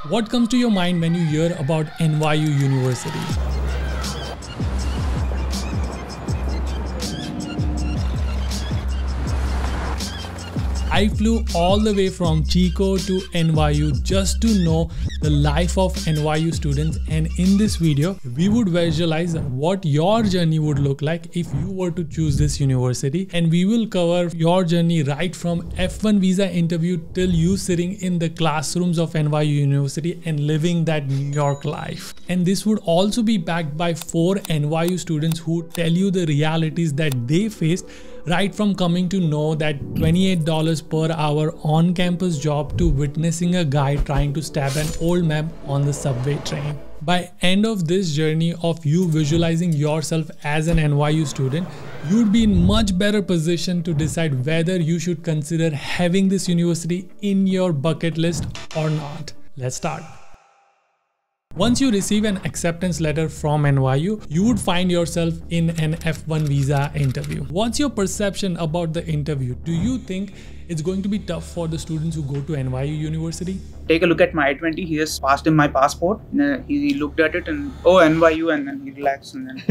What comes to your mind when you hear about NYU University? I flew all the way from Chico to NYU just to know the life of NYU students, and in this video we would visualize what your journey would look like if you were to choose this university, and we will cover your journey right from F1 visa interview till you sitting in the classrooms of NYU University and living that New York life. And this would also be backed by 4 NYU students who tell you the realities that they faced, right from coming to know that $28 per hour on-campus job to witnessing a guy trying to stab an old man on the subway train. By end of this journey of you visualizing yourself as an NYU student, you'd be in much better position to decide whether you should consider having this university in your bucket list or not. Let's start. Once you receive an acceptance letter from NYU, you would find yourself in an F1 visa interview. What's your perception about the interview? Do you think it's going to be tough for the students who go to NYU University? Take a look at my I-20. He just passed him my passport. He looked at it and, oh, NYU, and then he relaxed. And then,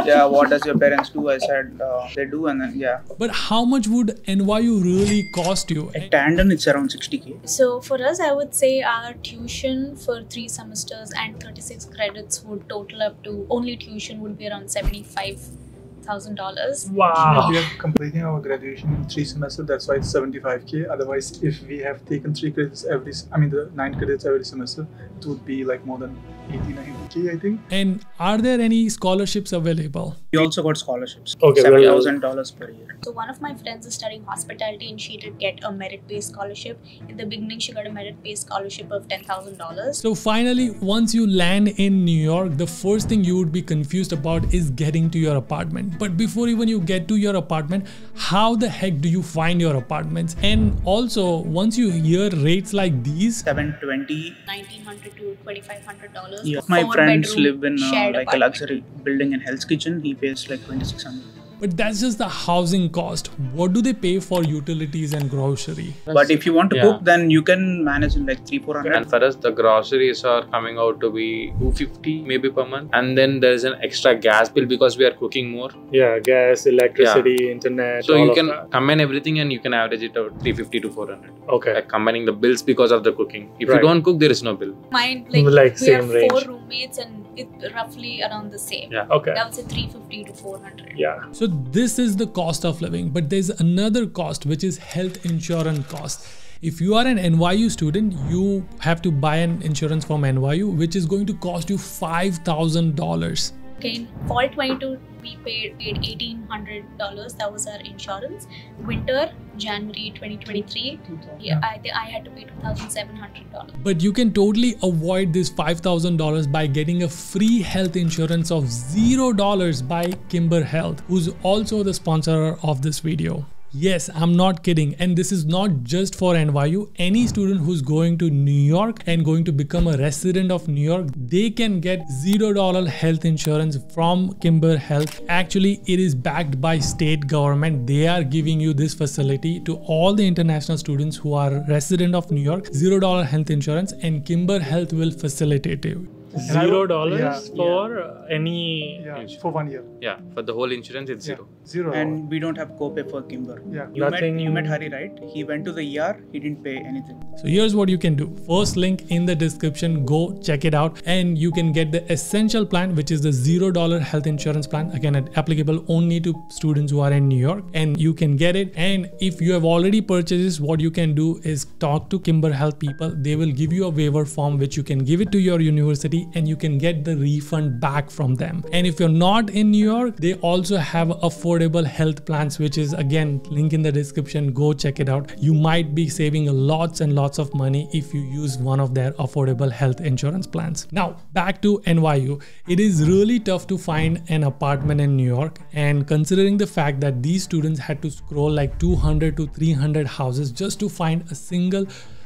yeah, what does your parents do? I said, they do, and then, yeah. But how much would NYU really cost you? At Tandon, it's around 60K. So for us, I would say our tuition for 3 semesters and 36 credits would total up to, only tuition would be around $75,000. Wow. We are completing our graduation in 3 semesters, that's why it's 75K. Otherwise, if we have taken 3 credits the 9 credits every semester, it would be like more than 80-90K, I think. And are there any scholarships available? We also got scholarships. Okay, $7,000 per year. So one of my friends is studying hospitality and she did get a merit-based scholarship. In the beginning, she got a merit-based scholarship of $10,000. So finally, once you land in New York, the first thing you would be confused about is getting to your apartment. But before even you get to your apartment, how the heck do you find your apartments? And also, once you hear rates like these, $720, $1,900 to $2,500. yeah. My friends live in like a luxury building in Hell's Kitchen. He pays like $2,600. but that's just the housing cost. What do they pay for utilities and grocery? But if you want to cook, then you can manage in like $300-400. And for us, the groceries are coming out to be $250 maybe per month. And then there's an extra gas bill because we are cooking more. Yeah, gas, electricity, internet. So you can combine everything and you can average it out $350 to $400. Okay. Like combining the bills because of the cooking. If you don't cook, there is no bill. Mine, Like we same have range. 4 roommates and it's roughly around the same. Yeah, okay. That was a $350 to $400. Yeah. So this is the cost of living, but there's another cost, which is health insurance cost. If you are an NYU student, you have to buy an insurance from NYU, which is going to cost you $5,000. Okay, in fall 22, we paid $1,800. That was our insurance. Winter, January 2023, yeah, I had to pay $2,700. But you can totally avoid this $5,000 by getting a free health insurance of $0 by Kimber Health, who's also the sponsor of this video. Yes, I'm not kidding, and this is not just for NYU. Any student who's going to New York and going to become a resident of New York, they can get $0 health insurance from Kimber Health. Actually, it is backed by state government. They are giving you this facility to all the international students who are resident of New York, $0 health insurance, and Kimber Health will facilitate you. $0 for any for 1 year. Yeah, for the whole insurance, it's zero. $0. And we don't have copay for Kimber. Yeah. You met Hari, right? He went to the ER, he didn't pay anything. So here's what you can do. First link in the description, go check it out, and you can get the essential plan, which is the $0 health insurance plan. Again, applicable only to students who are in New York, and you can get it. And if you have already purchased this, what you can do is talk to Kimber Health people. They will give you a waiver form, which you can give it to your university, and you can get the refund back from them. And if you're not in New York, they also have affordable health plans, which is again link in the description. Go check it out. You might be saving lots and lots of money if you use one of their affordable health insurance plans. Now back to NYU. It is really tough to find an apartment in New York, and considering the fact that these students had to scroll like 200 to 300 houses just to find a single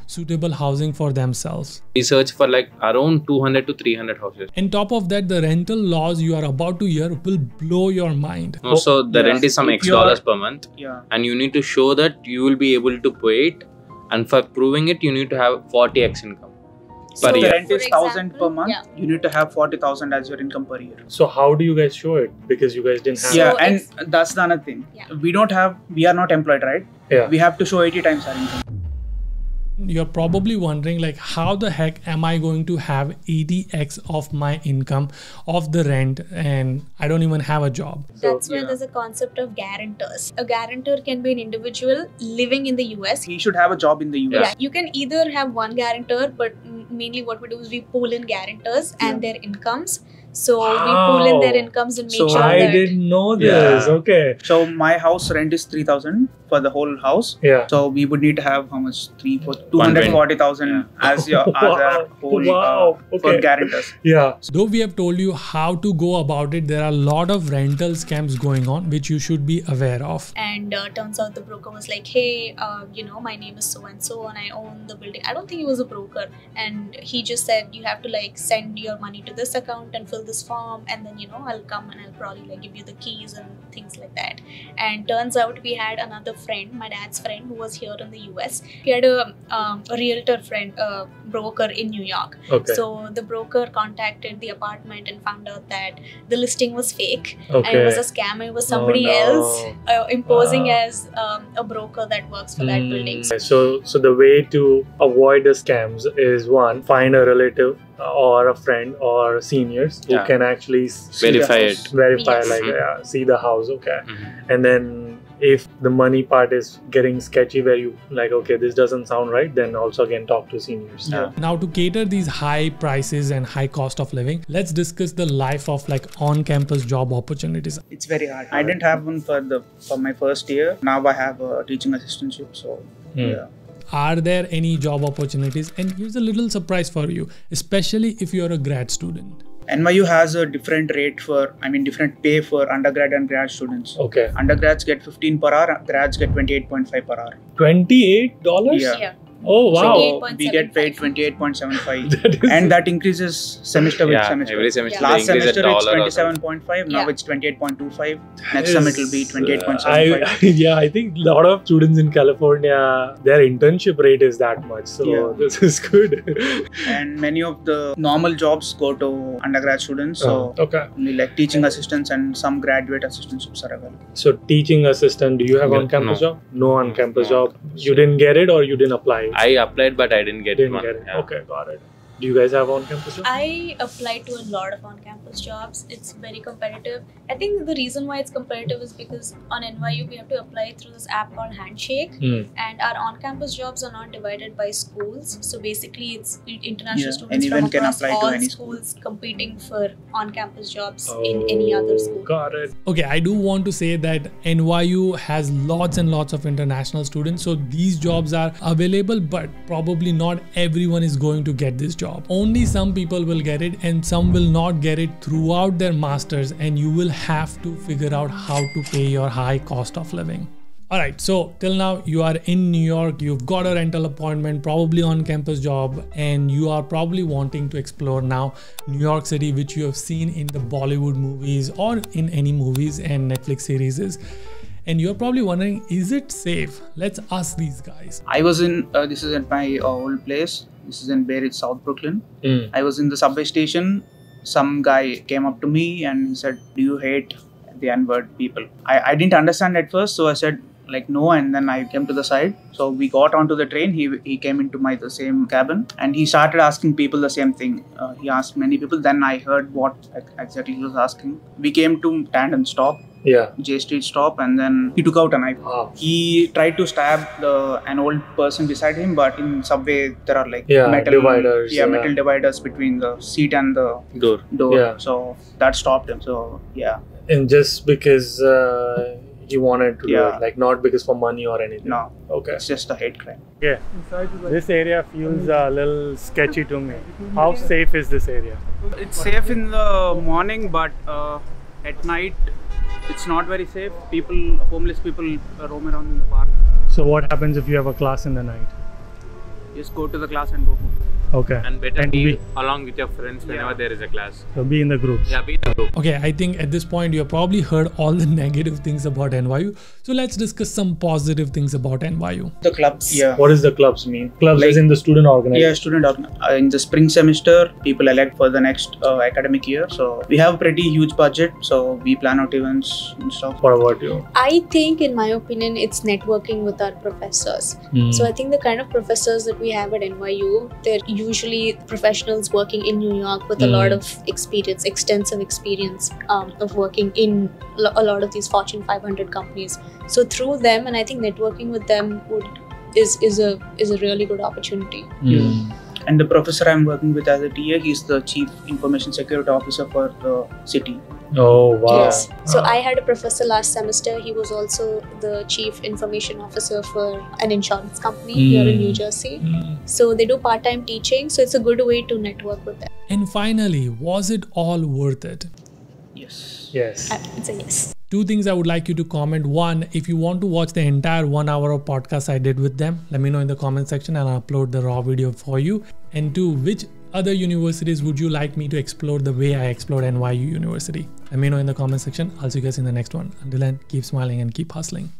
suitable housing for themselves. We search for like around 200 to 300 houses. On top of that, the rental laws you are about to hear will blow your mind. So the rent is some X dollars per month. Yeah. And you need to show that you will be able to pay it. And for proving it, you need to have 40x income. Per The year. rent is For 1,000 per example, month. yeah. You need to have 40,000 as your income per year. So how do you guys show it? Because you guys didn't have. So Yeah, and it's- that's the other thing. Yeah. We are not employed, right? Yeah. We have to show 80 times our income. You're probably wondering like how the heck am I going to have 80x of my income of the rent and I don't even have a job. That's where yeah. there's a concept of guarantors. A guarantor can be an individual living in the US. He should have a job in the US. Yeah, you can either have one guarantor, but mainly what we do is we pull in guarantors and their incomes. So we pull in their incomes and make So sure I that didn't know this. Yeah. Okay. So my house rent is 3,000 for the whole house. Yeah. So we would need to have how much? 240,000 as your as our whole Wow. for Okay. guarantors. Yeah. Though we have told you how to go about it, there are a lot of rental scams going on which you should be aware of. and turns out the broker was like, hey, my name is so and so and I own the building. I don't think he was a broker, and he just said you have to like send your money to this account and fill this form, and then I'll come and I'll probably like give you the keys and things like that. And turns out we had another friend, my dad's friend, who was here in the US. He had a realtor friend, broker in New York. Okay. So the broker contacted the apartment and found out that the listing was fake. Okay. And it was a scam. It was somebody no. else imposing Wow. as a broker that works for that building. So the way to avoid the scams is one, find a relative or a friend or seniors who Yeah. can actually Verify it. verify Yes. like see the house. Okay. Mhm. And then if the money part is getting sketchy where you like, okay, this doesn't sound right, then also again talk to seniors. Yeah. Now to cater these high prices and high cost of living, let's discuss the life of like on-campus job opportunities. It's very hard. I didn't have one for my first year. Now I have a teaching assistantship. So yeah. Are there any job opportunities? And here's a little surprise for you, especially if you're a grad student. NYU has a different rate different pay for undergrad and grad students. Okay. Undergrads get 15 per hour, grads get 28.5 per hour. $28? Yeah. Yeah. Oh wow. So we get paid 28.75, That is- and that increases semester with Yeah, semester. every semester Yeah. they Last increase a semester it's dollar or something. 27.5, now Yeah. it's 28.25. Next sem it will be Is, 28.75. yeah, I think a lot of students in California, their internship rate is that much. So Yeah. this is good. And many of the normal jobs go to undergrad students. So okay. only like teaching assistants and some graduate assistantships are available. So teaching assistant, do you have Yeah, on-campus no. job? No on-campus No. job. You didn't get it or you didn't apply? I applied, but I didn't get didn't one. get it. Yeah. Okay, got it. Do you guys have on-campus job? I applied to a lot of on-campus jobs. It's very competitive. I think the reason why it's competitive is because on NYU we have to apply through this app called Handshake, and our on-campus jobs are not divided by schools. So basically, it's international Yeah, students anyone from can across apply to all any schools competing for on-campus jobs in any other school. Got it. Okay, I do want to say that NYU has lots and lots of international students, so these jobs are available, but probably not everyone is going to get this job. Only some people will get it and some will not get it throughout their masters, and you will have to figure out how to pay your high cost of living. Alright, so till now you are in New York, you've got a rental appointment, probably on campus job, and you are probably wanting to explore now New York City, which you have seen in the Bollywood movies or in any movies and Netflix series. And you're probably wondering, is it safe? Let's ask these guys. I was in, this is at my old place. This is in Barrett, South Brooklyn. I was in the subway station. Some guy came up to me and he said, "Do you hate the N-word people?" I didn't understand at first, so I said, like, no, and then I came to the side. So we got onto the train. He came into the same cabin and he started asking people the same thing. He asked many people. Then I heard what exactly he was asking. We came to tandem stop. Yeah. J Street stop, and then he took out a knife. Wow. He tried to stab an old person beside him, but in subway there are like metal dividers. metal dividers between the seat and the Door. door. Yeah. So that stopped him. So yeah, And just because he wanted to do Yeah. it, like not because for money or anything. no, Okay. it's just a hate crime. Yeah. This area feels a little sketchy to me. How safe is this area? It's safe in the morning, but at night it's not very safe. Homeless people roam around in the park. So what happens if you have a class in the night? Just go to the class and go home. Okay. And better And be be- along with your friends whenever there is a class. So be in the groups. Yeah, be in the group. Okay, I think at this point you have probably heard all the negative things about NYU. So let's discuss some positive things about NYU. The clubs, yeah. What does the clubs mean? Clubs Like- is in the student organization. Yeah, in the spring semester, people elect for the next academic year. So we have a pretty huge budget. So we plan out events and stuff. What about you? I think, in my opinion, it's networking with our professors. So I think the kind of professors that we have at NYU, they're usually professionals working in New York with a lot of experience, extensive experience of working in a lot of these Fortune 500 companies. So through them, and I think networking with them is a really good opportunity. And the professor I'm working with as a TA, he's the Chief Information Security Officer for the city. Oh wow. Yes. So I had a professor last semester. He was also the Chief Information Officer for an insurance company here in New Jersey. So they do part-time teaching. So it's a good way to network with them. And finally, was it all worth it? Yes. Yes. It's a yes. Two things I would like you to comment. One, if you want to watch the entire 1 hour of podcast I did with them, let me know in the comment section and I'll upload the raw video for you. And two, which other universities would you like me to explore the way I explored NYU University? Let me know in the comment section. I'll see you guys in the next one. Until then, keep smiling and keep hustling.